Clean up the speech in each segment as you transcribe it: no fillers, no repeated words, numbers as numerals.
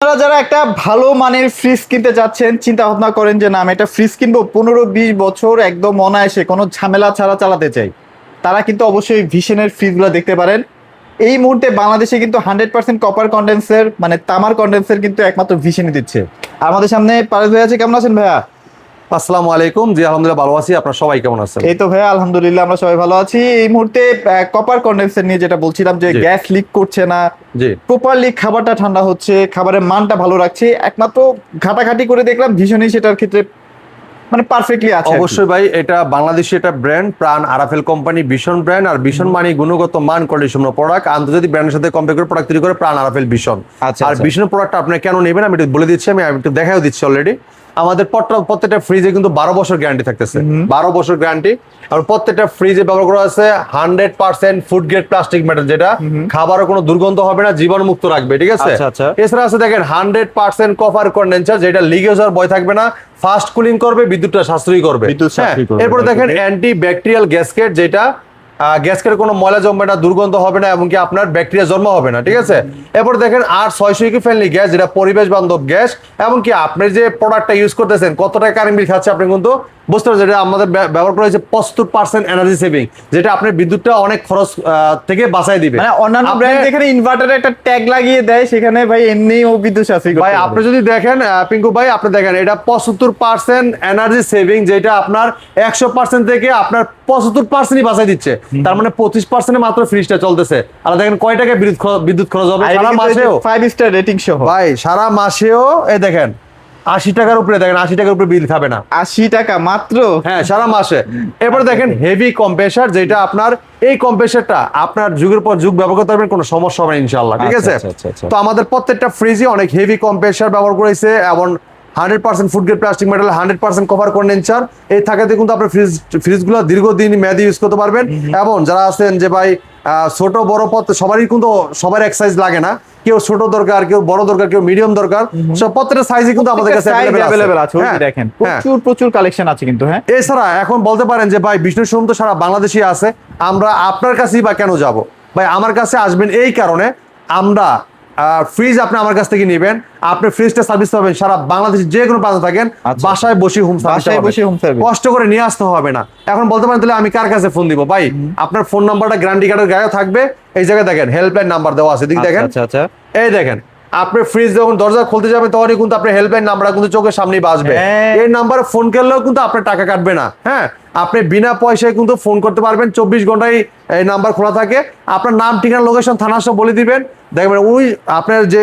আপনারা যারা একটা ভালো মানের ফ্রিজ কিনতে যাচ্ছেন, চিন্তা ভাবনা করেন যে না আমি একটা ফ্রিজ কিনবো 15-20 বছর একদম অনায়াসে কোনো ঝামেলা ছাড়া চালাতে চাই, তারা কিন্তু অবশ্যই ভিশনের ফ্রিজগুলো দেখতে পারেন। এই মুহূর্তে বাংলাদেশে কিন্তু 100% কপার কন্ডেন্সের মানে তামার কন্ডেন্সের কিন্তু একমাত্র ভিশনই দিচ্ছে। আমাদের সামনে পারভেজ ভাই আছে, কেমন আছেন ভাইয়া? আসসালামু আলাইকুম। জি আলহামদুলিল্লাহ ভালো আছি, আপনারা সবাই কেমন আছেন? এই তো ভাইয়া আলহামদুলিল্লাহ আমরা সবাই ভালো আছি। এই মুহূর্তে কপার কন্ডেন্সার নিয়ে যেটা বলছিলাম যে জি। গ্যাস লিক করছে না, জি প্রপারলি খাবারটা ঠান্ডা হচ্ছে, খাবারের মানটা ভালো রাখছে, একমাত্র ঘাটাঘাটি করে দেখলাম ভীষণই সেটার ক্ষেত্রে মানে পারফেক্টলি আছে। অবশ্যই ভাই, এটা বাংলাদেশি একটা ব্র্যান্ড, প্রাণ আরাফেল কোম্পানি, ভীষণ ব্র্যান্ড। আর ভীষণ মানে গুণগত মান, কন্ডিশন প্রোডাক্ট, আন্তর্জাতিক ব্র্যান্ডের সাথে কম্পেয়ার করে প্রোডাক্ট তৈরি করে প্রাণ আরাফেল ভীষণ। আচ্ছা, আর আচ্ছা। ভীষণ প্রোডাক্ট আপনি কেন নেবেন আমি একটু বলে দিচ্ছি, আমি একটু দেখাও দিচ্ছি অলরেডি। আমাদের প্রত্যেকটা ফ্রিজে কিন্তু 12 বছর গ্যারান্টি থাকতেছে, 12 বছর গ্যারান্টি। আর প্রত্যেকটা ফ্রিজে ব্যবহার করা আছে 100% ফুড গ্রেড প্লাস্টিক মেটাল, যেটা খাবারও কোনো দুর্গন্ধ হবে না, জীবাণুমুক্ত রাখবে, ঠিক আছে? আচ্ছা, আচ্ছা। এছাড়া আছে দেখেন 100% কপার কন্ডেন্সার, যেটা লিকেজ হওয়ার ভয় থাকবে না, ফাস্ট কুলিং করবে, বিদ্যুৎটা সাশ্রয়ী করবে। বিদ্যুৎ সাশ্রয়ী করবে, এরপরে দেখেন okay. অ্যান্টি ব্যাকটেরিয়াল গ্যাসকেট, যেটা গ্যাসকেট কোনো ময়লা জমবে না, দুর্গন্ধ হবে না, এমনকি আপনার ব্যাকটেরিয়া জন্ম হবে না, ঠিক আছে? এরপর দেখেন আর 600 ইকো ফ্রেন্ডলি গ্যাস, যেটা পরিবেশ বান্ধব গ্যাস। এমনকি আপনি যে প্রোডাক্টটা ইউজ করতেছেন কত টাকা কারেন্ট বিল খাচ্ছে আপনি কিন্তু বুঝতে পারছেন। যেটা আমাদের ব্যবহার করা হয়েছে 75% এনার্জি সেভিং, যেটা আপনার বিদ্যুৎটা অনেক খরচ থেকে বাঁচাই দিবে। মানে অন্যান্য ব্র্যান্ড যেখানে ইনভার্টারে একটা ট্যাগ লাগিয়ে দেয়, সেখানে ভাই এমনিই ও বিদ্যুৎ সাশ্রয়ী করতে ভাই পারে। আপনি যদি দেখেন পিঙ্কু ভাই, আপনি দেখেন এটা 75% এনার্জি সেভিং, যেটা আপনার 100% থেকে আপনার 75%ই বাঁচাই দিচ্ছে। তার মানে 25% মাত্র ফ্রিজটা চলতেছে। আর দেখেন কয় টাকা বিদ্যুৎ খরচ হবে আর এটা সারা কিন্তু মাসেও। 5 স্টার রেটিং সহ ভাই সারা মাসেও এই দেখেন 80 টাকার উপরে, দেখেন 80 টাকার উপরে বিল খাবে না। 80 টাকা মাত্র। হ্যাঁ, সারা মাসে। এরপরে দেখেন হেভি কম্প্রেসার, যেটা আপনার এই কম্প্রেসারটা আপনার যুগের পর যুগ ব্যবহার করতে পারবেন, কোনো সমস্যা হবে না ইনশাআল্লাহ, ঠিক আছে? আচ্ছা, আচ্ছা, আচ্ছা। তো আমাদের প্রত্যেকটা ফ্রিজে অনেক হেভি কম্প্রেসার ব্যবহার করেছে, এবং 100% food grade plastic metal, 100% cover condenser এই থাকাতে কিন্তু আপনি ফ্রিজগুলো দীর্ঘদিন মেয়াদি ইউজ করতে পারবেন। এবং যারা আছেন যে ভাই ছোট বড় সবারই কিন্তু সবার এক সাইজ লাগে না, কেউ ছোট দরকার, কেউ বড় দরকার, কেউ মিডিয়াম দরকার, সব প্রত্যেকটা সাইজই কিন্তু আমাদের কাছে अवेलेबल আছে। ওই হ্যাঁ, দেখেন হ্যাঁ। প্রচুর কালেকশন আছে কিন্তু। হ্যাঁ, এছাড়া এখন বলতে পারেন যে ভাই বিষ্ণু শোরুম তো সারা বাংলাদেশে আছে, আমরা আপনার কাছেই বা কেন যাব? ভাই আমার কাছে আসবেন এই কারণে, আমরা ফ্রিজ আপনি আমার কাছ থেকে নেবেন, আপনি ফ্রিজটা সার্ভিস পাবেন সারা বাংলাদেশের যে কোনো প্রান্তে থাকেন, আচ্ছা। বাসায় বসে হোম বাসায় বসে home service। কষ্ট করে নিয়ে আসতে হবে না। এখন বলতে পারেন তাহলে আমি কার কাছে ফোন দিব? ভাই আপনার ফোন নাম্বারটা গ্যারান্টি কার্ডের গায়ে থাকবে, এই জায়গায় দেখেন হেল্পলাইন নাম্বার দেওয়া আছে, দিক দেখেন। আচ্ছা, আচ্ছা। এই দেখেন আপনি ফ্রিজ যখন দরজা খুলতে যাবেন তখনই কিন্তু আপনার হেল্পলাইন নাম্বারটা কিন্তু চোখের সামনেই বাজবে। হ্যাঁ। এই নাম্বারে ফোন করলেও কিন্তু আপনার টাকা কাটবে না। হ্যাঁ, আপনি বিনা পয়সায় কিন্তু ফোন করতে পারবেন, 24 ঘন্টায় এই নাম্বার খোলা থাকে। আপনার নাম, ঠিকানা, লোকেশন, থানা সব বলে দিবেন, দেখবেন ওই আপনার যে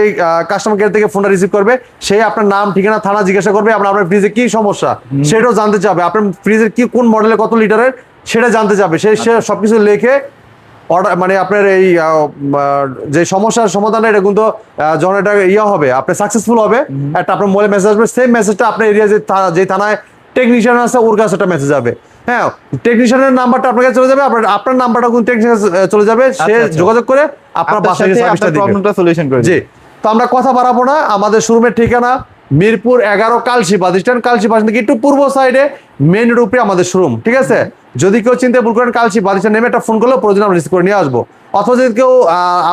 কাস্টমার কেয়ার থেকে ফোনটা রিসিভ করবে, সেই আপনার নাম, ঠিকানা, থানা জিজ্ঞাসা করবে, আপনার ফ্রিজে কি সমস্যা সেটাও জানতে চাবে, আপনার ফ্রিজের কি কোন মডেলের কত লিটারের সেটা জানতে চাবে। সে সবকিছু লিখে অর্ডার মানে আপনার এই যে সমস্যার সমাধান, এটা কিন্তু যখন এটা হবে আপনার সাকসেসফুল হবে, একটা আপনার মোবাইলে মেসেজ আসবে, সেম মেসেজটা আপনার এরিয়া যে থানায় টেকনিশিয়ান আছে ওর কাছে একটা মেসেজ যাবে। হ্যাঁ, টেকনিশিয়ানের নাম্বারটা আপনার কাছে চলে যাবে, আপনার নাম্বারটা কিন্তু টেকনিশিয়ান চলে যাবে, সে আচ্ছা। যোগাযোগ করে আপনার বাসায় সার্ভিসটা দিবে। প্রবলেমটা সলিউশন করে জি। তো আমরা কথা বাড়াবো না, আমাদের শোরুমের ঠিকানা মিরপুর 11 কালশি বাস স্ট্যান্ড, কালশি বাস থেকে একটু পূর্ব সাইডে মেইন রোডে আমাদের শোরুম, ঠিক আছে? যদি কেউ চিন্তা ভুল করেন, কালশি বাস স্ট্যান্ড নেমে একটা ফোন করলে প্রয়োজন আমরা রিসিভ করে নিয়ে আসবো। অথবা যদি কেউ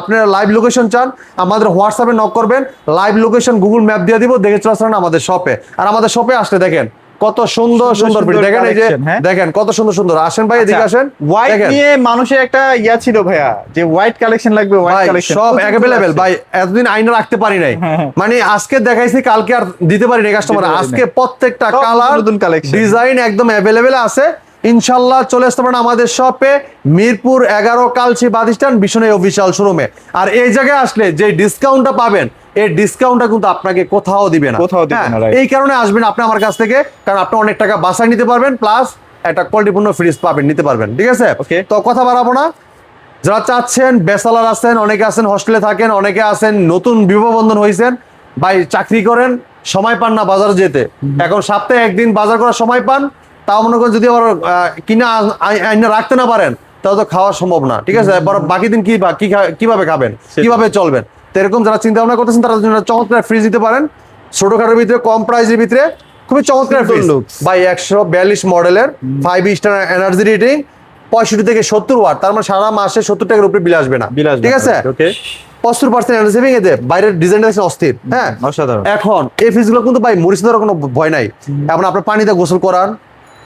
আপনার লাইভ লোকেশন চান, আমাদের হোয়াটসঅ্যাপে নক করবেন, লাইভ লোকেশন গুগল ম্যাপ দিয়ে দিব, দেখে চলে আসবেন আমাদের শপে। আর আমাদের শপে আসলে দেখেন কত সুন্দর ফ্রিজ, দেখেন এই যে দেখেন কত সুন্দর। আসেন ভাই, এদিকে আসেন। হোয়াইট নিয়ে মানুষের একটা ইয়া ছিল ভাইয়া, যে হোয়াইট কালেকশন লাগবে, হোয়াইট কালেকশন সব अवेलेबल ভাই, এতদিন আইনা রাখতে পারি নাই, মানে আজকে দেখাইছি কালকে আর দিতে পারি না কাস্টমার। আজকে প্রত্যেকটা কালার, নতুন কালেকশন, ডিজাইন একদম अवेलेबल আছে। ইনশাআল্লাহ চলে আসতে পারেন আমাদের শপে, মিরপুর 11 কালচি বাস স্ট্যান্ড, ভীষণ অফিসিয়াল শোরুমে। আর এই জায়গায় আসলে যে ডিসকাউন্টটা পাবেন, এই ডিসকাউন্টটা কিন্তু আপনাকে কোথাও দিবে না। এই কারণে আসবেন আপনি আমার কাছ থেকে, কারণ আপনি অনেক টাকা বাসায় নিতে পারবেন, প্লাস একটা কোয়ালিটিপূর্ণ ফ্রিজ পাবেন, নিতে পারবেন, ঠিক আছে? তো কথা বাড়াবো না, যারা চাচ্ছেন, বেসালার আছেন, অনেকে আছেন হোস্টেলে থাকেন, অনেকে আছেন নতুন বিবাহ বন্ধন হয়েছেন, ভাই চাকরি করেন, সময় পান না বাজার যেতে, এখন সপ্তাহে একদিন বাজার করার সময় পান, তাও মনে করেন যদি আবার কিনা আইনা রাখতে না পারেন তাহলে তো খাওয়া সম্ভব না, ঠিক আছে? বাকি দিন কিভাবে খাবেন, কিভাবে চলবেন? তো এরকম যারা চিন্তা ভাবনা করতেছেন তারা চমৎকার ফ্রিজ দিতে পারেন, ছোটখাটোর ভিতরে, কম প্রাইসের ভিতরে, খুবই চমৎকার ফ্রিজ ভাই। 142 মডেলের, 5 স্টার এনার্জি রেটিং, 65 থেকে 70 ওয়াট, তার মানে সারা মাসে 70 টাকার উপরে বিল আসবে না, ঠিক আছে? 75% এনার্জি সেভিং এতে বাইরের ডিজাইনটা দেখছেন অস্থির, হ্যাঁ অসাধারণ। এখন এই ফ্রিজগুলো কিন্তু ভাই মরিচা ধরার কোনো ভয় নাই, এখন আপনার পানিতে গোসল করান,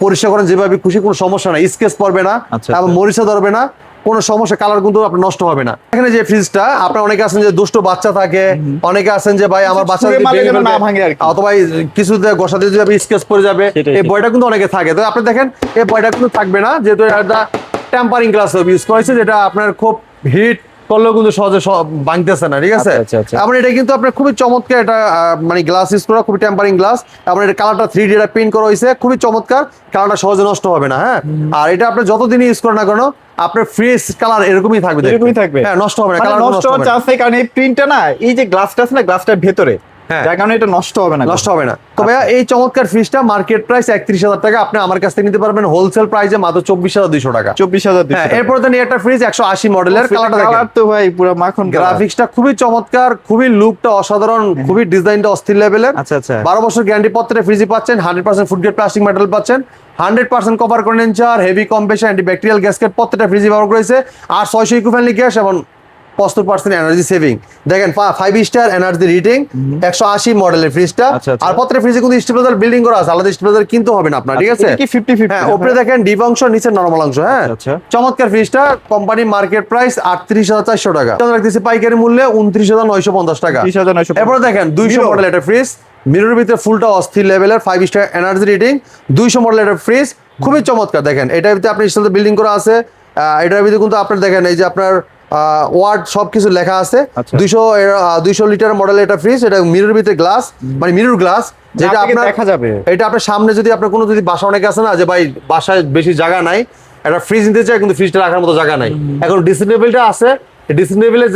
পরিষ্কার করেন যেভাবে খুশি, কোনো সমস্যা নাই, স্কেচ পড়বে না আচ্ছা, এবং মরিচা ধরবে না, কোনো সমস্যা, কালার কিন্তু আপনার নষ্ট হবে না। এখানে যে ফ্রিজটা আপনার অনেকে আছেন যে দুষ্ট বাচ্চা থাকে, অনেকে আছেন যে ভাই আমার বাচ্চা ছুঁড়ে মারলে যেন না ভাঙে আর কি। অথবা কিছুতে গোসাতে যদি স্কেচ পড়ে যাবে, সেটাই, এই বয়টা কিন্তু অনেকে থাকে। তো আপনি দেখেন এই বয়টা কিন্তু থাকবে না, যেহেতু এটা টেম্পারিং গ্লাস ইউজ করেছে, যেটা আপনার খুব হিট করলেও কিন্তু সহজে ভাঙতেছে না, ঠিক আছে। আচ্ছা, আচ্ছা। আপনার এটা কিন্তু আপনার খুবই চমৎকার, এটা মানে গ্লাস ইউজ করা, খুবই টেম্পারিং গ্লাস। আপনার এটা কালারটা 3D এটা প্রিন্ট করা হয়েছে, খুবই চমৎকার, কালারটা সহজে নষ্ট হবে না, হ্যাঁ। আর এটা আপনি যতদিন ইউজ করেন না কেন আপনার ফ্রেশ কালার এরকমই থাকবে, এরকমই থাকবে, হ্যাঁ, নষ্ট হবে না, মানে কালার নষ্ট হওয়ার চান্স নেই, কারণ এই প্রিন্টটা না, এই যে গ্লাসটা আছে না, গ্লাসটার ভেতরে, হ্যাঁ। যার কারণে এটা নষ্ট হবে না, নষ্ট হবে না। তবে এই চমৎকার ফ্রিজটা মার্কেট প্রাইস 31,000 টাকা, আপনি আমার কাছ থেকে নিতে পারবেন হোলসেল প্রাইসে মাত্র 24,200 টাকা। 24,000। হ্যাঁ, এরপর তো একটা ফ্রিজ 180 মডেলের, কালারটা দেখেন, কালার তো ভাই পুরো মাখন কালার। গ্রাফিক্সটা খুবই চমৎকার, খুবই লুকটা অসাধারণ, খুবই ডিজাইনটা অস্থির লেভেলের। আচ্ছা, আচ্ছা। 12 বছর গ্যারান্টি পত্রে ফ্রিজই পাচ্ছেন, 100% ফুড গ্রেড প্লাস্টিক মেটাল পাচ্ছেন, 100% cover condenser, heavy compressor, antibacterial gasket প্রত্যেকটা ফ্রিজই ব্যবহার করেছে, আর 600 ইকো ফ্রেন্ডলি গ্যাস এবং 75% এনার্জি সেভিং। দেখেন 5 স্টার এনার্জি রেটিং, 180 মডেলের ফ্রিজটা। আচ্ছা, আচ্ছা। আর প্রত্যেকটা ফ্রিজে কিন্তু স্টেবিলাইজার বিল্ডিং করা আছে, আলাদা স্টেবিলাইজার কিনতে হবে না আপনার, ঠিক আছে। এটা কি 50-50? হ্যাঁ, উপরে দেখেন ডিপ অংশ, নিচে নরমাল অংশ, হ্যাঁ। আচ্ছা। চমৎকার ফ্রিজটা, কোম্পানি মার্কেট প্রাইস 38,400 টাকা, রাখতেছি পাইকারি মূল্যে 29,950 টাকা। 30,950। এরপর দেখেন 200 Mirror। মডেল একটা ফ্রিজ, মিররের ভিতরে ফুলটা অস্থির লেভেলের, 5 স্টার এনার্জি রেটিং, 200 মডেল একটা ফ্রিজ, খুবই চমৎকার। দেখেন এটার ভিতরে আপনার স্টিল বিল্ডিং করা আছে, এটার ভিতরে কিন্তু আপনার দেখেন এই যে আপনার ওয়ার্ড সবকিছু লেখা আছে। আচ্ছা। 200 লিটার মডেল এটা ফ্রিজ, এটা মিররের ভিতরে গ্লাস, মানে মিরর গ্লাস, যেটা আপনাকে আপনার দেখা যাবে। এটা আপনার সামনে যদি আপনার কোনো যদি বাসা অনেকে আছে না যে ভাই বাসায় বেশি জায়গা নাই, একটা ফ্রিজ নিতে চাই কিন্তু ফ্রিজটা রাখার মতো জায়গা নাই, এখন ডিসেবলটা আছে, ডিসেবলে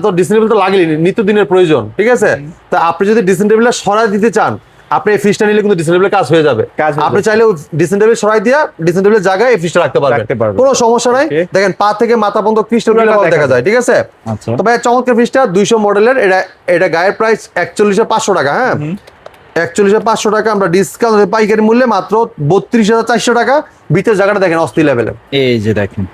তো ডিসেবল তো লাগেই, নিত্যদিনের প্রয়োজন, ঠিক আছে। তা আপনি যদি ডিসেবলটা সরাই দিতে চান, আপনি এই ফ্রিজটা নিলে কিন্তু ডিসেবলের কাজ হয়ে যাবে। আপনি চাইলে ডিসেবল সরাই দিয়া ডিসেবলের জায়গায় এই ফ্রিজটা রাখতে পারবেন, কোনো সমস্যা নাই। দেখেন পা থেকে মাথা পর্যন্ত ক্রিস্টাল দেখা যায়, ঠিক আছে। আচ্ছা। তবে চমৎকার ফ্রিজটা 200 মডেলের, এটা গায়ের প্রাইস 41,500 টাকা, হ্যাঁ। 41,500 টাকা, আমরা ডিসকাউন্ট পাইকারি মূল্যে মাত্র 32,400 টাকা। ভিতরের জায়গাটা দেখেন অস্থির লেভেলের, এই যে দেখেন,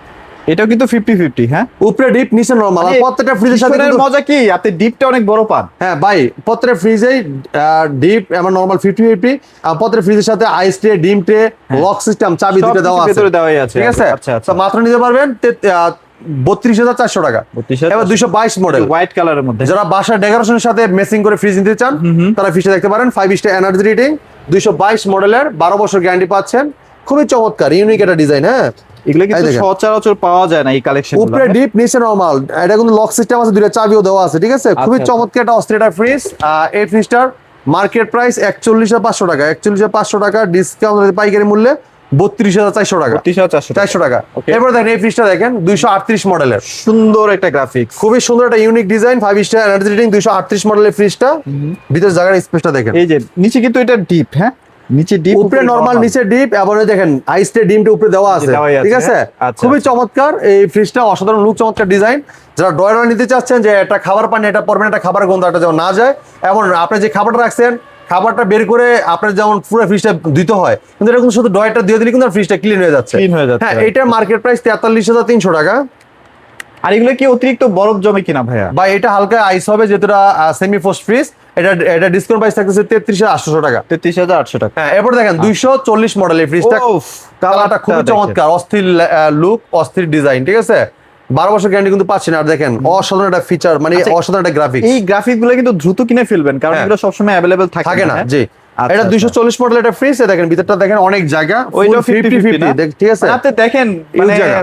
এটাও কিন্তু 50-50, হ্যাঁ। উপরে ডিপ নিচে নরমাল, আর প্রত্যেকটা ফ্রিজের সাথে পিছনের কিন্তু- মজা কি, আপনি ডিপটা অনেক বড় পান। হ্যাঁ ভাই, প্রত্যেকটা ফ্রিজেই ডিপ এবং নরমাল 50-50, আর প্রত্যেকটা ফ্রিজের সাথে আইস ট্রে, ডিম ট্রে, লক সিস্টেম, চাবি দুটো দেওয়া আছে, ভেতরে দেওয়াই আছে, ঠিক আছে। আচ্ছা, আচ্ছা। তো মাত্র নিতে পারবেন 32,400 টাকা। 32,400 এবার 222 মডেল, হোয়াইট কালারের মধ্যে। যারা বাসার ডেকোরেশনের সাথে ম্যাচিং করে ফ্রিজ নিতে চান, তারা ফ্রিজটা দেখতে পারেন। 5 স্টার এনার্জি রেটিং, 222 মডেলের, 12 বছর গ্যারান্টি পাচ্ছেন, খুবই চমৎকার ইউনিক একটা ডিজাইন, হ্যাঁ। এগুলো কিন্তু দেখেন। সচরাচর পাওয়া যায় না এই কালেকশন। উপরে ডিপ নিচে নরমাল, এটা কিন্তু লক সিস্টেম আছে, দুইটা চাবিও দেওয়া আছে, ঠিক আছে। খুবই আচ্ছা। চমৎকার একটা অস্ট্রেলিয়ার ফ্রিজ। এই ফ্রিজটার মার্কেট প্রাইস 41,500 টাকা, 41,500 টাকা ডিসকাউন্ট পাইকারি মূল্যে 32,400 টাকা, 32,400 400 টাকা। Okay. এরপর দেখেন এই ফ্রিজটা দেখেন 238 মডেলের, সুন্দর একটা গ্রাফিক্স। খুবই সুন্দর একটা unique design, 5 star energy rating, 238 মডেলের ফ্রিজটা। ভিতরে জায়গার স্পেসটা দেখেন, এই যে নিচে কিন্তু এটা ডিপ, হ্যাঁ, নিচে ডিপ, উপরে নরমাল, নিচে ডিপ, এবং এই দেখেন আইসটে ডিমটা উপরে দেওয়া আছে, দেওয়াই আছে, ঠিক আছে। আচ্ছা, খুবই আচ্ছা। চমৎকার এই ফ্রিজটা, অসাধারণ লুক, চমৎকার ডিজাইন। যারা ড্রয়ার নিতে চাচ্ছেন যে একটা খাবার পানি এটা পড়বেন, একটা খাবার গন্ধ এটা যেমন না যায়, এমন আপনি যে খাবারটা রাখছেন খাবারটা বের করে আপনার যেমন পুরো ফ্রিজটা দিতে হয়, কিন্তু এরকম শুধু ড্রয়ারটা দিয়ে দিলে কিন্তু ফ্রিজটা ক্লিন হয়ে যাচ্ছে, Clean হয়ে যাচ্ছে। হ্যাঁ। এটার মার্কেট প্রাইস 43,300 টাকা। আর এগুলো কি অতিরিক্ত বরফ জমে কিনা ভাইয়া? বা এটা হালকা আইস হবে, যেটা সেমি ফ্রোস্ট ফ্রিজ, এটা ডিসকাউন্ট প্রাইস থাকতেছে 33,800 টাকা। 33,800 টাকা। হ্যাঁ, এরপর দেখেন 240 মডেলের ফ্রিজটা, উফ, কালারটা খুবই দেখেন। চমৎকার, অস্থির লুক, অস্থির ডিজাইন, ঠিক আছে। 12 বছর গ্যারান্টি কিন্তু পাচ্ছেন। আর দেখেন অসাধারণ একটা ফিচার, মানে আচ্ছা, অসাধারণ একটা গ্রাফিক্স, এই গ্রাফিক গুলো কিন্তু দ্রুত কিনে ফেলবেন, কারণ হ্যাঁ। এগুলো সবসময় অ্যাভেলেবেল থাকে না, হ্যাঁ? জি। আচ্ছা, এটা আচ্ছা। 240 মডেল একটা ফ্রিজ, দেখেন ভিতরটা দেখেন অনেক জায়গা, ওইটাও 50-50, 50-50 ঠিক আছে। মানে আপনি দেখেন Huge মানে জায়গা।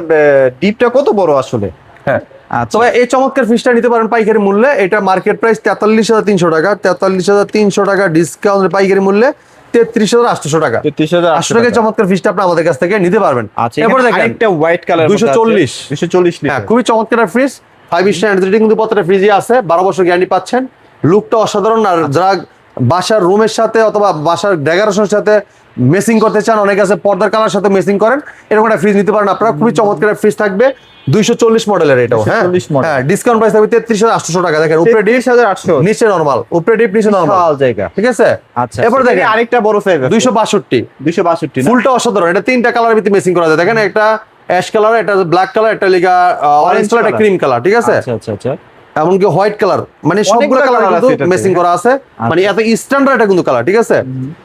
ডিপটা কত বড় আসলে। হ্যাঁ, আচ্ছা। তবে এই চমৎকার ফ্রিজটা নিতে পারেন পাইকারি মূল্যে, এটা মার্কেট প্রাইস 43,300 টাকা, 43,300 টাকা ডিসকাউন্ট পাইকারি মূল্যে 33,800 টাকা। 33,800 টাকা চমৎকার ফ্রিজটা আপনি আমাদের কাছ থেকে নিতে পারবেন। আচ্ছা, এরপর এখানে দেখেন আরেকটা হোয়াইট কালার 240 240 হ্যাঁ, লিটার। খুবই চমৎকার ফ্রিজ, 5 স্টার এনার্জি রেটিং কিন্তু প্রত্যেকটা ফ্রিজই আছে, 12 বছর গ্যারান্টি পাচ্ছেন, লুকটা অসাধারণ। আর যারা বাসার রুমের সাথে অথবা বাসার ডেকোরেশনের সাথে মেসিং করতে চান, অনেকে আছে পর্দার কালার সাথে মেসিং করেন, এরকম একটা ফ্রিজ নিতে পারেন আপনারা, খুবই চমৎকার ফ্রিজ থাকবে। 240 মডেলের এটাও, হ্যাঁ 240 মডেল। হ্যাঁ, ডিসকাউন্ট প্রাইস থাকবে 33,800 টাকা। দেখেন উপরে ডিপ, 33,800 নিচে নরমাল, উপরে ডিপ নিচে নরমাল, বিশাল জায়গা। ঠিক আছে। আচ্ছা, এরপর এখানে দেখেন আরেকটা বড় সাইজ আছে 262, 262 না? ফুলটা অসাধারণ, এটা 3টা কালারের ভিতরে মেসিং করা যায়। দেখেন একটা অ্যাশ কালার, একটা ব্ল্যাক কালার, একটা লিগা অরেঞ্জ কালার, একটা ক্রিম কালার, ঠিক আছে। আচ্ছা আচ্ছা আচ্ছা। এমনকি হোয়াইট কালার, মানে সবগুলো কালার কিন্তু আছে এটাতে। মেসিং করা আছে, মানে এত স্ট্যান্ডার্ড এটা কিন্তু কালার, ঠিক আছে।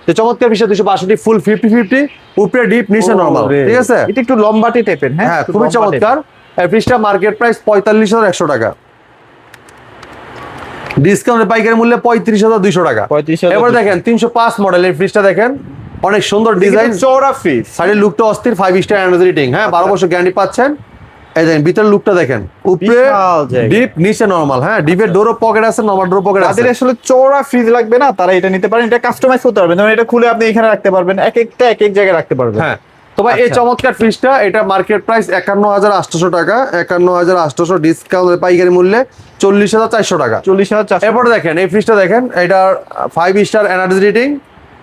তো চমৎকার বিষয় 262 ফুল 50-50, উপরে ডিপ নিচে নরমাল, ঠিক আছে। এটা একটু লম্বাটে টাইপের, হ্যাঁ হ্যাঁ একটু খুবই লম্বা চমৎকার। এই ফ্রিজটা মার্কেট প্রাইস 45,100 টাকা, ডিসকাউন্টে পাইকারি মূল্যে 35,200 টাকা। 35,200 এবার দেখেন 305 মডেলের ফ্রিজটা দেখেন, অনেক সুন্দর ডিজাইন, টাইপের। চওড়া ফ্রিজ, সাইডের লুকটা অস্থির, 5 স্টার এনার্জি রেটিং, হ্যাঁ 12 বছর গ্যারান্টি পাচ্ছেন। এই দেখেন ভিতরের লুকটা দেখেন, উপরে বিশাল জায়গা। ডিপ নিচে নরমাল, হ্যাঁ ডিপের ডোরও পকেট আছে, নরমাল ডোর পকেট আছে। যাদের আসলে চওড়া ফ্রিজ লাগবে না তারা এটা নিতে পারেন, এটা কাস্টমাইজ করতে পারবেন, যেমন এটা খুলে আপনি এখানে রাখতে পারবেন, এক একটা এক এক জায়গায় রাখতে পারবেন। হ্যাঁ তো ভাই এই আচ্ছা। চমৎকার ফ্রিজটা, এটা মার্কেট প্রাইস 51,800 টাকা, 51,800 ডিসকাউন্ট পাইকারি মূল্যে 40,400 টাকা। 40,400। এরপর দেখেন এই ফ্রিজটা দেখেন, এটা 5 স্টার এনার্জি রেটিং,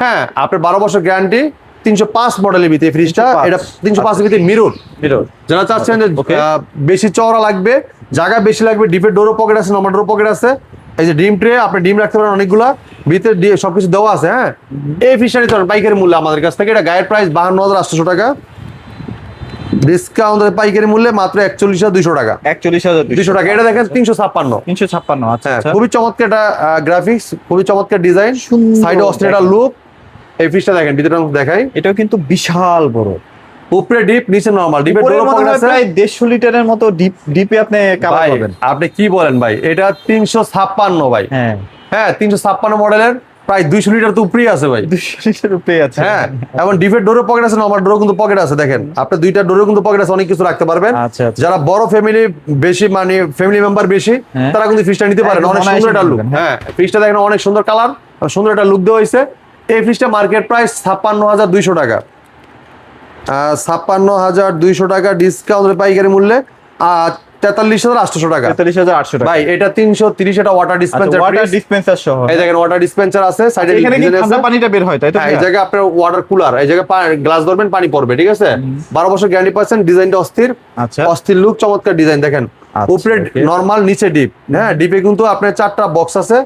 হ্যাঁ আপনার 12 বছর গ্যারান্টি, 305 মডেলের ভিতরে ফ্রিজটা, 305 এটা 305 এর ভিতরে মিরর। Mirror। যারা চাচ্ছেন যে Okay. বেশি চওড়া লাগবে, জায়গা বেশি লাগবে, ডিপের ডোরও পকেট আছে, নরমাল ডোর পকেট আছে, এই যে ডিম ট্রে, আপনি ডিম রাখতে পারেন অনেকগুলা, ভিতরে সবকিছু দেওয়া আছে, হ্যাঁ এই ফ্রিজটা নিতে পারেন পাইকারি মূল্য আমাদের কাছ থেকে। এটা গায়ের প্রাইস 52,800 টাকা, ডিসকাউন্ট পাইকারি মূল্যে মাত্র 41,200 টাকা, 41,200 টাকা। এটা দেখেন 356, 356। আচ্ছা হ্যাঁ আচ্ছা। খুবই চমৎকার, এটা গ্রাফিক্স খুবই চমৎকার ডিজাইন, সুন্দর সাইডে অস্ট্রেলিয়ার দেখেন। লুক। এই ফ্রিজটা দেখেন ভিতরে দেখাই, এটাও কিন্তু বিশাল বড়, উপরে ডিপ নিচে নরমাল, ডিপের উপরে ডোর মনে পকেট হয় আছে। প্রায় 150 লিটারের মতো ডিপে আপনি কাভার ভাই পাবেন। আপনি কি বলেন ভাই, এটা 356 ভাই, হ্যাঁ হ্যাঁ 356 মডেলের, প্রায় 200 লিটার তো উপরেই আছে ভাই। 200 লিটার উপরে আছে। হ্যাঁ এবং ডিপের ডোরের পকেট আছে, নরমাল ডোরও কিন্তু পকেট আছে, দেখেন আপনার দুইটা ডোরেও কিন্তু পকেট আছে, অনেক কিছু রাখতে পারবেন। আচ্ছা আচ্ছা। যারা বড় ফ্যামিলি বেশি, মানে ফ্যামিলি মেম্বার বেশি, হ্যাঁ। তারা কিন্তু ফ্রিজটা নিতে পারেন, একদম অনেক অনায়াসে সুন্দর একটা লুক। নিতে পারেন, হ্যাঁ ফ্রিজটা দেখেন অনেক সুন্দর কালার, সুন্দর একটা লুক দেওয়া হয়েছে। এই ফ্রিজটা মার্কেট প্রাইস 56,200 টাকা, 56,200 টাকা, ডিসকাউন্ট পাইকারি মূল্যে 43,800 টাকা। 43,800 টাকা। ভাই এটা 330, এটা ওয়াটার ডিসপেন্সার, ওয়াটার ডিসপেন্সার সহ। এই দেখেন ওয়াটার ডিসপেন্সার আছে, সাইডে এখানে কি ঠান্ডা পানিটা বের হয় তাই তো? হ্যাঁ এই জায়গায় আপনার ওয়াটার কুলার, এই জায়গায় গ্লাস ধরবেন পানি পড়বে, ঠিক আছে। 12 বছর গ্যারান্টি পাচ্ছেন, ডিজাইনটা অস্থির, আচ্ছা অস্থির লুক, চমৎকার ডিজাইন দেখেন। আচ্ছা, উপরে okay. নরমাল, নিচে ডিপ, হ্যাঁ ডিপে কিন্তু আপনার 4টা বক্স আছে,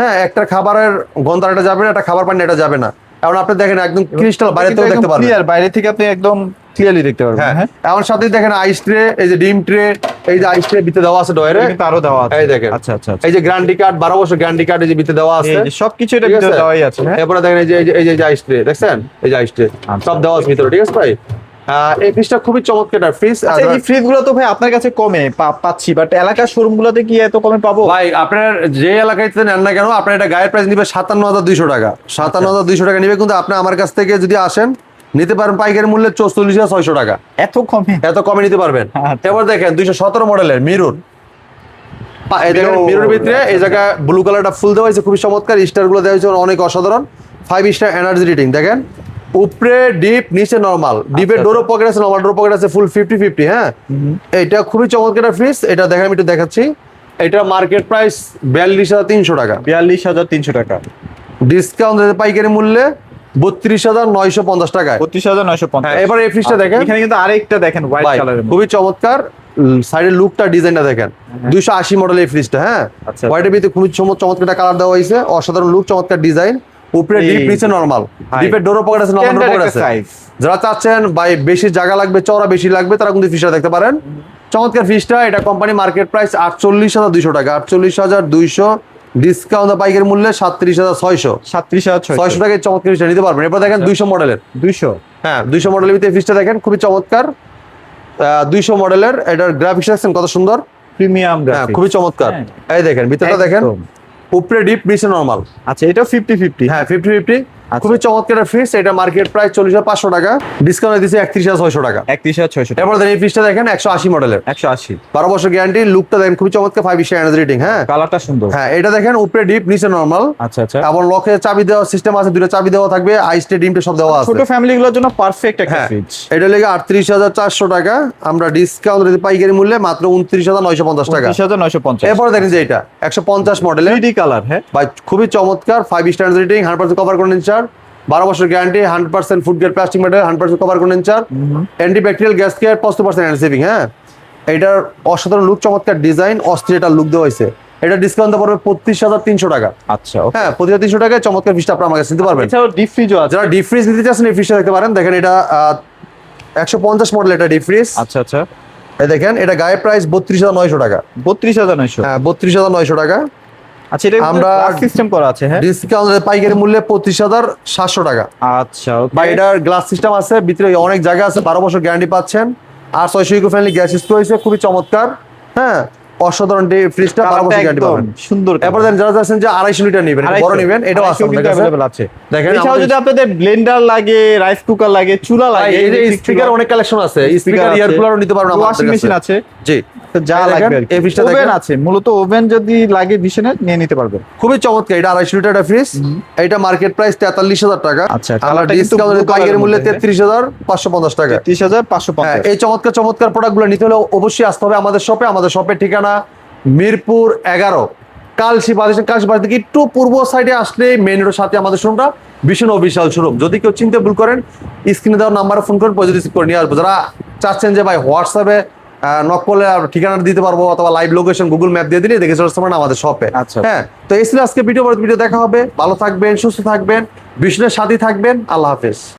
হ্যাঁ একটা খাবারের গন্ধ এটা যাবে না, একটা খাবার পানি এটা যাবে না। এখন আপনি দেখেন একদম ক্রিস্টাল, বাইরে থেকেও দেখতে পারবেন, ক্লিয়ার, বাইরে থেকে আপনি একদম ক্লিয়ারলি দেখতে পারবেন। হ্যাঁ হ্যাঁ এমন সাথে দেখেন আইস ট্রে, এই যে ডিম ট্রে, এই যে আইস ট্রে ভিতরে দেওয়া আছে ডয়ারে, কিন্তু আরো দেওয়া আছে। এই দেখেন। আচ্ছা আচ্ছা আচ্ছা। এই যে গ্যারান্টি কার্ড, 12 বছর গ্যারান্টি কার্ড এই যে ভিতরে দেওয়া আছে, এই যে সবকিছু এটা ঠিক ভিতরে আছে? দেওয়াই আছে। হ্যাঁ এরপরে দেখেন এই যে আইস ট্রে দেখছেন, এই যে আইস ট্রে আচ্ছা। সব দেওয়া আছে ভিতরে, ঠিক আছে ভাই। এই ফ্রিজটা খুবই চমৎকার ফ্রিজ। আচ্ছা, এই ফ্রিজ গুলো তো ভাই আপনার কাছে কমে পাচ্ছি, বাট এলাকার শোরুম গুলোতে কি এত কমে পাবো? ভাই আপনার যে এলাকায় নেন না কেন, আপনার এটা গায়ের প্রাইস নিবে 57,200 টাকা, 57,200 টাকা নিবে, কিন্তু আপনি আমার কাছ থেকে যদি আসেন নিতে পারেন পাইকারি মূল্যে 44,600 টাকা, এত কমে? এত কমে নিতে পারবেন। আচ্ছা। এবার দেখেন 217 মডেলের মিরর, এই দেখেন Mirror, মিররের ভিতরে এই জায়গায় ব্লু কালারটা ফুল দেওয়া হয়েছে, খুবই চমৎকার, স্টার গুলো দেওয়া হয়েছে অনেক অসাধারণ, 5 স্টার এনার্জি রেটিং। দেখেন উপরে ডিপ নিচে নরমাল, ডিপের ডোরও পকেট আছে, নরমাল ডোর পকেট আছে, ফুল 50-50। হ্যাঁ এটা খুবই চমৎকার ফ্রিজ, এটা দেখেন আমি একটু দেখাচ্ছি। এটা মার্কেট প্রাইস 42,300 টাকা, 42,300 টাকা, ডিসকাউন্ট পাইকারি মূল্যে 32,950 টাকায়। 32,950। হ্যাঁ এবার এই ফ্রিজটা দেখেন, এখানে কিন্তু আরেকটা দেখেন হোয়াইট ভাই, কালারের খুবই চমৎকার, সাইডের লুকটা ডিজাইনটা দেখেন, 280 মডেলের এই ফ্রিজটা, হ্যাঁ আচ্ছা। হোয়াইটের ভিতরে খুবই চমৎকার একটা কালার দেওয়া হয়েছে, অসাধারণ লুক, চমৎকার ডিজাইন, উপরে ডিপ নিচে নরমাল, ডিপের ডোরও পকেট আছে, নরমাল ডোর পকেট আছে। যারা চাচ্ছেন ভাই বেশি জায়গা লাগবে, চওড়া বেশি লাগবে, তারা কিন্তু ফ্রিজটা দেখতে পারেন। চমৎকার ফ্রিজটা, এটা কোম্পানি মার্কেট প্রাইস 48,200 টাকা, 48,200, ডিসকাউন্ট পাইকারি মূল্যে 37,600, 37,600 টাকায় চমৎকার ফ্রিজটা নিতে পারবেন। এরপর দেখেন 200 মডেলের, 200। হ্যাঁ 200 মডেলের ভিতরে ফ্রিজটা দেখেন, খুবই চমৎকার, 200 মডেলের, এটার গ্রাফিক্স দেখছেন কত সুন্দর, প্রিমিয়াম হ্যাঁ খুবই চমৎকার। এই দেখেন ভিতরটা দেখেন, উপরে ডিপ নিচে নরমাল, আচ্ছা এটা 50-50। হ্যাঁ 50-50, খুবই চমৎকার ফ্রিজ। এটা মার্কেট প্রাইস 40,500 টাকা, ডিসকাউন্ট দিচ্ছে 31,600 টাকা। 31,600 টাকা। এরপর দেখেন এই ফ্রিজটা দেখেন 180 মডেলের, 180। 12 বছর গ্যারান্টি, লুকটা দেখেন খুবই চমৎকার, 5 স্টার এনার্জি রেটিং। হ্যাঁ কালারটা সুন্দর। হ্যাঁ এটা দেখেন উপরে ডিপ নিচে নরমাল, আচ্ছা আচ্ছা। এবং লকে চাবি দেওয়ার সিস্টেম আছে, দুটো চাবি দেওয়া থাকবে, আইসটে ডিমটা সব দেওয়া আছে। ছোট ফ্যামিলি গুলোর জন্য পারফেক্ট একটা হ্যাঁ ফ্রিজ। এটা লেগে 38,400 টাকা, আমরা ডিসকাউন্ট দিতে পাইকারি মূল্যে মাত্র 29,950 টাকা। 29,950। এরপরে দেখেন যে এটা 150 মডেলের 3D কালার। হ্যাঁ ভাই খুবই চমৎকার, 5 স্টার রেটিং, 100% কভার কন্ডেন্সার, 12 বছর guarantee, 100% food grade plastic material, 100% cover condenser, antibacterial gas care, 50% energy saving. হ্যাঁ এটার অসাধারণ লুক, চমৎকার ডিজাইন, অস্থির একটা লুক দেওয়া হয়েছে। এটা ডিসকাউন্ট পড়বে 35,300 টাকা। আচ্ছা ওকে। হ্যাঁ 35,300 টাকায় চমৎকার ফ্রিজটা আপনার আমার কাছে নিতে পারবেন। এছাড়াও ডিপ ফ্রিজও আছে। যারা ডিপ ফ্রিজ নিতে চাচ্ছেন এই ফ্রিজটা দেখতে পারেন। দেখেন এটা 150 মডেল, এটা ডিপ ফ্রিজ। আচ্ছা আচ্ছা। এই দেখেন এটা গায়ে প্রাইস 32,900 টাকা। 32,900। হ্যাঁ 32,900 টাকা। আচ্ছা, এটা আমরা সিস্টেম করা আছে, হ্যাঁ। ডিসকাউন্ট পাইকারি মূল্যে 25,700 টাকা। আচ্ছা, বা এটার গ্লাস সিস্টেম আছে, ভিতরে অনেক জায়গা আছে, 12 বছর গ্যারান্টি পাচ্ছেন। আর 600 ইকো ফ্রেন্ডলি গ্যাস স্টোভ হয়েছে, খুবই চমৎকার। হ্যাঁ, অসাধারণ ফ্রিজটা 12 বছর গ্যারান্টি পাবেন। সুন্দর। এরপর যারা যাচ্ছেন যে 250 লিটার নেবেন, বড় নেবেন, এটাও আছে আমাদের কাছে अवेलेबल আছে। দেখেন এছাড়াও যদি আপনাদের ব্লেন্ডার লাগে, রাইস কুকার লাগে, চুলা লাগে, এই যে স্পিকার অনেক কালেকশন আছে, স্পিকার ইয়ার কুলারও নিতে পারবেন আমাদের ওয়াশিং কাছে। মেশিন আছে, জি, তো যা এই লাগবে দেখেন, এই ফ্রিজটা ওভেন দেখেন। আছে, মূলত ওভেন যদি লাগে ভিশনের নিয়ে নিতে পারবেন। খুবই চমৎকার। এটা 250 লিটার ফ্রিজ, এটা মার্কেট প্রাইস 43,000 টাকা। আচ্ছা, আমরা কালারটা কিন্তু ডিসকাউন্ট blue পাইকারি colour-এর মূল্যে মধ্যে, 33,550 টাকা। 33,550। হ্যাঁ, এই চমৎকার চমৎকার প্রোডাক্টগুলো নিতে হলে অবশ্যই আসতে হবে আমাদের শপে। আমাদের শপের ঠিকানা মিরপুর 11, কালসি বাজার। কালসি বাজার থেকে একটু পূর্ব সাইডে আসলে মেইন রোডের সাথে আমাদের শোরুমটা, ভীষণ অফিসিয়াল শোরুম। যদি কেউ চিনতে ভুল করেন, স্ক্রিনে দেওয়ার নাম্বারে ফোন করেন, পজিটিভ রিসিভ করে নিয়ে আসবো। যারা চাচ্ছেন যে ভাই হোয়াটসঅ্যাপে নক করলে ঠিকানা দিতে পারবো, অথবা লাইভ লোকেশন গুগল ম্যাপ দিয়ে দিলে দেখে চলে আসতে পারেন আমাদের শপে। আচ্ছা। হ্যাঁ, তো এই ছিল আজকে ভিডিও দেখা হবে। ভালো থাকবেন, সুস্থ থাকবেন, ভীষণের সাথে থাকবেন। আল্লাহ হাফেজ।